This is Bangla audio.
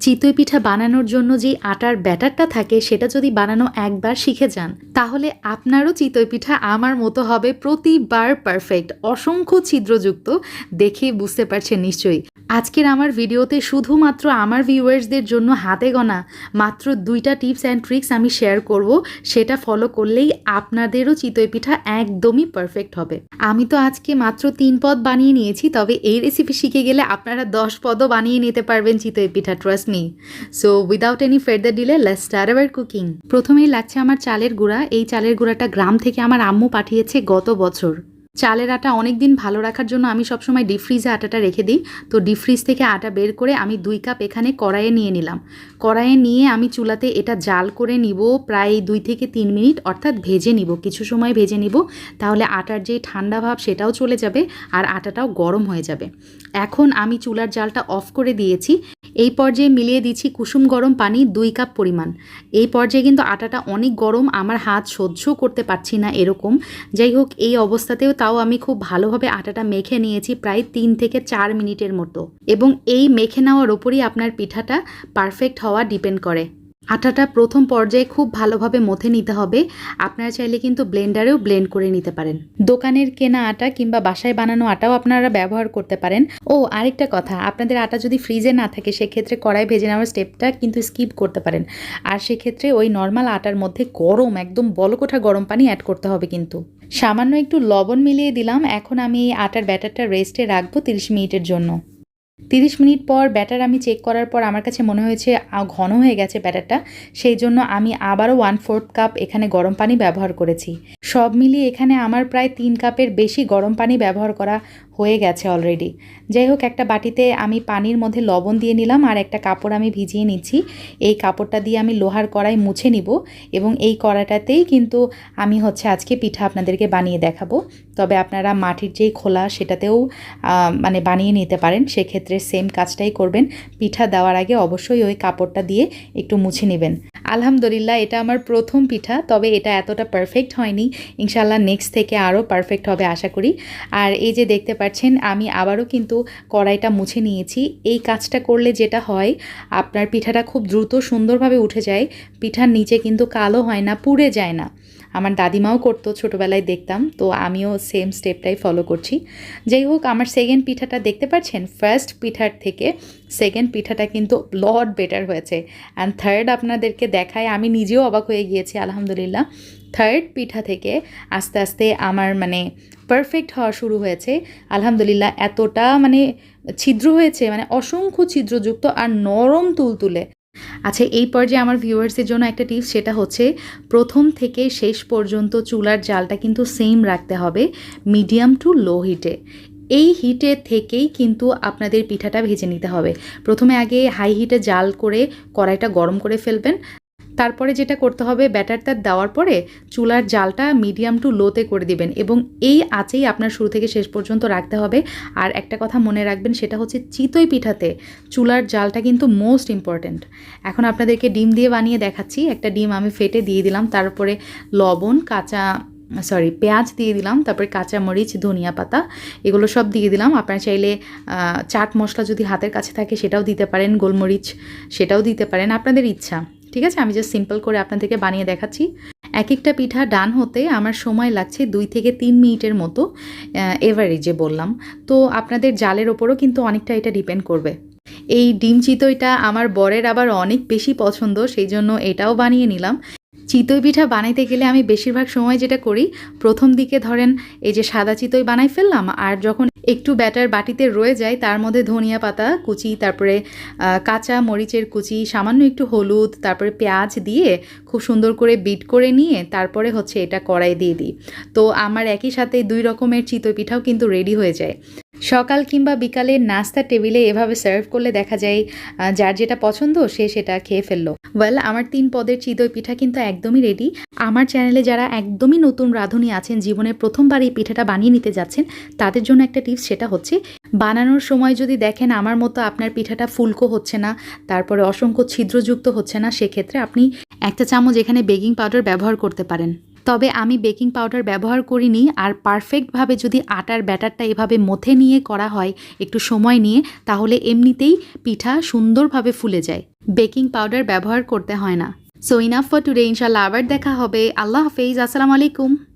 চিতই পিঠা বানানোর জন্য যে আটার ব্যাটারটা থাকে সেটা যদি বানানো একবার শিখে যান তাহলে আপনারও চিতই পিঠা আমার মতো হবে প্রতিবার পারফেক্ট, অসংখ্য ছিদ্রযুক্ত। দেখে বুঝতে পারছেন নিশ্চয়ই। আজকের আমার ভিডিওতে শুধুমাত্র আমার ভিউয়ার্সদের জন্য হাতে গোনা মাত্র 2টা টিপস অ্যান্ড ট্রিক্স আমি শেয়ার করব। সেটা ফলো করলেই আপনাদেরও চিতই পিঠা একদমই পারফেক্ট হবে। আমি তো আজকে মাত্র 3 পদ বানিয়ে নিয়েছি, তবে এই রেসিপি শিখে গেলে আপনারা 10 পদও বানিয়ে নিতে পারবেন চিতই পিঠা, trust me. So without any further delay let's start our cooking. প্রথমেই লাগছে আমার চালের গুঁড়া। এই চালের গুঁড়াটা গ্রাম থেকে আমার আম্মু পাঠিয়েছে গত বছর। চালের আটা অনেক দিন ভালো রাখার জন্য আমি সবসময় ডিপ ফ্রিজে আটাটা রেখে দিই। তো ডিপ ফ্রিজ থেকে আটা বের করে আমি 2 কাপ এখানে কড়াইয়ে নিয়ে নিলাম। কড়াইয়ে নিয়ে আমি চুলাতে এটা জাল করে নিব প্রায় 2 থেকে 3 মিনিট, অর্থাৎ ভেজে নিব, কিছু সময় ভেজে নিব। তাহলে আটার যে ঠান্ডা ভাব সেটাও চলে যাবে আর আটাটাও গরম হয়ে যাবে। এখন আমি চুলার জালটা অফ করে দিয়েছি। এই পর্যায়ে মিলিয়ে দিচ্ছি কুসুম গরম পানি 2 কাপ পরিমাণ। এই পর্যায়ে কিন্তু আটাটা অনেক গরম, আমার হাত সহ্য করতে পারছি না এরকম। যাই হোক, এই অবস্থাতেও তাও আমি খুব ভালোভাবে আটাটা মেখে নিয়েছি প্রায় 3 থেকে 4 মিনিটের মতো। এবং এই মেখে নেওয়ার ওপরই আপনার পিঠাটা পারফেক্ট হওয়া ডিপেন্ড করে। আটাটা প্রথম পর্যায়ে খুব ভালোভাবে মথে নিতে হবে। আপনারা চাইলে কিন্তু ব্লেন্ডারেও ব্লেন্ড করে নিতে পারেন। দোকানের কেনা আটা কিংবা বাসায় বানানো আটাও আপনারা ব্যবহার করতে পারেন। ও আরেকটা কথা, আপনাদের আটা যদি ফ্রিজে না থাকে সেক্ষেত্রে কড়াই ভেজে নেওয়ার স্টেপটা কিন্তু স্কিপ করতে পারেন। আর সেক্ষেত্রে ওই নর্মাল আটার মধ্যে গরম, একদম বলকোঠা গরম পানি অ্যাড করতে হবে কিন্তু। সামান্য একটু লবণ মিলিয়ে দিলাম। এখন আমি এই আটার ব্যাটারটা রেস্টে রাখবো 30 মিনিটের জন্য। 30 মিনিট পর ব্যাটার আমি চেক করার পর আমার কাছে মনে হয়েছে ঘন হয়ে গেছে ব্যাটারটা। সেই জন্য আমি আবারও 1/4 কাপ এখানে গরম পানি ব্যবহার করেছি। সব মিলিয়ে এখানে আমার প্রায় 3 কাপের বেশি গরম পানি ব্যবহার করা হয়ে গেছে অলরেডি। যাই হোক, একটা বাটিতে আমি পানির মধ্যে লবণ দিয়ে নিলাম আর একটা কাপড় আমি ভিজিয়ে নিচ্ছি। এই কাপড়টা দিয়ে আমি লোহার কড়াই মুছে নিব এবং এই কড়াইটাতেই কিন্তু আমি আজকে পিঠা আপনাদেরকে বানিয়ে দেখাবো। তবে আপনারা মাটির যেই খোলা সেটাতেও মানে বানিয়ে নিতে পারেন, সেক্ষেত্রে সেম কাজটাই করবেন। পিঠা দেওয়ার আগে অবশ্যই ওই কাপড়টা দিয়ে একটু মুছে নেবেন। আলহামদুলিল্লাহ, এটা আমার প্রথম পিঠা, তবে এটা এতটা পারফেক্ট হয়নি। ইনশাল্লাহ নেক্সট থেকে আরও পারফেক্ট হবে আশা করি। আর এই যে দেখতে পাচ্ছেন আমি আবারও কিন্তু কড়াইটা মুছে নিয়েছি। এই কাজটা করলে যেটা হয়, আপনার পিঠাটা খুব দ্রুত সুন্দরভাবে উঠে যায়। পিঠার নিচে কিন্তু কালো হয় না, পুড়ে যায় না। আমার দাদিমাও করতো, ছোটোবেলায় দেখতাম, তো আমিও সেম স্টেপটাই ফলো করছি। যাই হোক, আমার সেকেন্ড পিঠাটা দেখতে পাচ্ছেন, ফার্স্ট পিঠার থেকে সেকেন্ড পিঠাটা কিন্তু লট বেটার হয়েছে। অ্যান্ড থার্ড আপনাদেরকে দেখায় আমি নিজেও অবাক হয়ে গিয়েছি আলহামদুলিল্লাহ। থার্ড পিঠা থেকে আস্তে আস্তে আমার পারফেক্ট হওয়া শুরু হয়েছে আলহামদুলিল্লাহ। এতটা ছিদ্র হয়েছে, অসংখ্য ছিদ্রযুক্ত আর নরম তুলতুলে। আচ্ছা, এই পর্যায়ে আমার ভিউয়ার্সদের জন্য একটা টিপস, সেটা হচ্ছে প্রথম থেকে শেষ পর্যন্ত চুলার জালটা কিন্তু সেম রাখতে হবে, মিডিয়াম টু লো হিটে। এই হিটে থেকেই কিন্তু আপনাদের পিঠাটা ভেজে নিতে হবে। প্রথমে আগে হাই হিটে জাল করে কড়াইটা গরম করে ফেলবেন। তারপরে যেটা করতে হবে, ব্যাটারটা দেওয়ার পরে চুলার জালটা মিডিয়াম টু লোতে করে দিবেন এবং এই আঁচেই আপনার শুরু থেকে শেষ পর্যন্ত রাখতে হবে। আর একটা কথা মনে রাখবেন, সেটা হচ্ছে চিতই পিঠাতে চুলার জালটা কিন্তু মোস্ট ইম্পর্ট্যান্ট। এখন আপনাদেরকে ডিম দিয়ে বানিয়ে দেখাচ্ছি। একটা ডিম আমি ফেটে দিয়ে দিলাম, তারপরে লবণ, পেঁয়াজ দিয়ে দিলাম, তারপরে কাঁচামরিচ, ধনিয়া পাতা, এগুলো সব দিয়ে দিলাম। আপনারা চাইলে চাট মশলা যদি হাতের কাছে থাকে সেটাও দিতে পারেন, গোলমরিচ সেটাও দিতে পারেন, আপনাদের ইচ্ছা। ঠিক আছে, আমি জাস্ট সিম্পল করে আপনাদেরকে বানিয়ে দেখাচ্ছি। এক একটা পিঠা ডান হতে আমার সময় লাগছে 2 থেকে 3 মিনিটের মতো, এভারেজে বললাম। তো আপনাদের জালের ওপরও কিন্তু অনেকটা এটা ডিপেন্ড করবে। এই ডিম চিতইটা আমার বরের আবার অনেক বেশি পছন্দ, সেই জন্য এটাও বানিয়ে নিলাম। চিতই পিঠা বানাইতে গেলে আমি বেশিরভাগ সময় যেটা করি, প্রথম দিকে ধরেন এই যে সাদা চিতই বানাই ফেললাম, আর যখন একটু ব্যাটার বাটিতে রয়ে যায় তার মধ্যে ধনিয়া পাতা কুচি, তারপরে কাঁচা মরিচের কুচি, সামান্য একটু হলুদ, তারপরে পেঁয়াজ দিয়ে খুব সুন্দর করে বিট করে নিয়ে তারপরে এটা কড়াই দিয়ে দিই। তো আমার একই সাথে 2 রকমের চিতই পিঠাও কিন্তু রেডি হয়ে যায়। সকাল কিংবা বিকালে নাস্তার টেবিলে এভাবে সার্ভ করলে দেখা যায় যার যেটা পছন্দ সে সেটা খেয়ে ফেললো। আমার 3 পদের চিতই পিঠা কিন্তু একদমই রেডি। আমার চ্যানেলে যারা একদমই নতুন রাঁধুনি আছেন, জীবনের প্রথমবার এই পিঠাটা বানিয়ে নিতে যাচ্ছেন, তাদের জন্য একটা টিপস, সেটা হচ্ছে বানানোর সময় যদি দেখেন আমার মতো আপনার পিঠাটা ফুলকো হচ্ছে না, তারপরে অসংখ্য ছিদ্রযুক্ত হচ্ছে না, সেক্ষেত্রে আপনি 1 চা চামচ এখানে বেকিং পাউডার ব্যবহার করতে পারেন। তবে আমি বেকিং পাউডার ব্যবহার করিনি। আর পারফেক্টভাবে যদি আটার ব্যাটারটা এভাবে মথে নিয়ে করা হয় একটু সময় নিয়ে, তাহলে এমনিতেই পিঠা সুন্দরভাবে ফুলে যায়, বেকিং পাউডার ব্যবহার করতে হয় না। সো ইনাফ ফর টুডে, ইনশাল্লাহ আবার দেখা হবে। আল্লাহ হাফেজ, আসসালামু আলাইকুম।